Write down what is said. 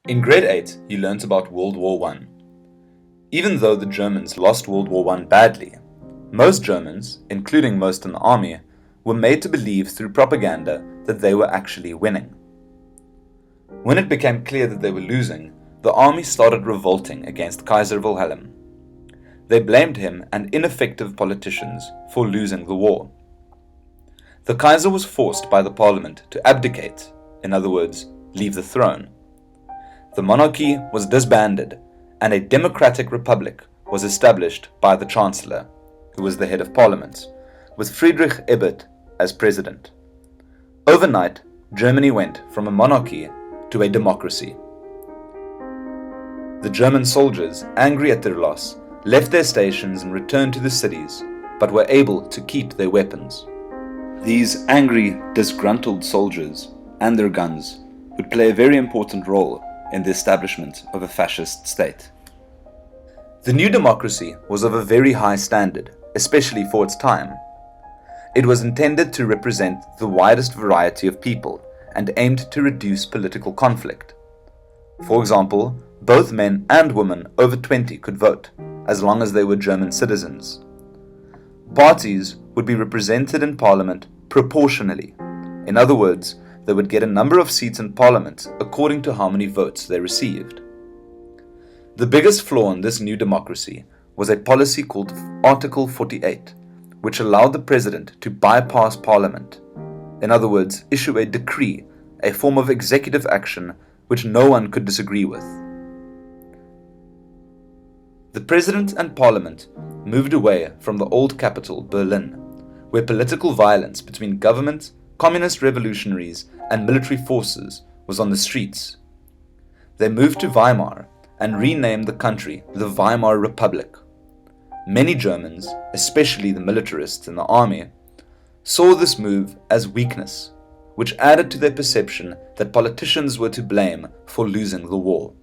In grade 8, he learnt about World War I. Even though the Germans lost World War I badly, most Germans, including most in the army, were made to believe through propaganda that they were actually winning. When it became clear that they were losing, the army started revolting against Kaiser Wilhelm. They blamed him and ineffective politicians for losing the war. The Kaiser was forced by the parliament to abdicate, in other words, leave the throne. The monarchy was disbanded, and a democratic republic was established by the Chancellor, who was the head of parliament, with Friedrich Ebert as president. Overnight, Germany went from a monarchy to a democracy. The German soldiers, angry at their loss, left their stations and returned to the cities, but were able to keep their weapons. These angry, disgruntled soldiers and their guns would play a very important role in the establishment of a fascist state. The new democracy was of a very high standard, especially for its time. It was intended to represent the widest variety of people and aimed to reduce political conflict. For example, both men and women over 20 could vote, as long as they were German citizens. Parties would be represented in parliament proportionally. In other words, they would get a number of seats in parliament according to how many votes they received. The biggest flaw in this new democracy was a policy called Article 48, which allowed the president to bypass parliament. In other words, issue a decree, a form of executive action which no one could disagree with. The president and parliament moved away from the old capital, Berlin, where political violence between government, communist revolutionaries, and military forces was on the streets. They moved to Weimar and renamed the country the Weimar Republic. Many Germans, especially the militarists in the army, saw this move as weakness, which added to their perception that politicians were to blame for losing the war.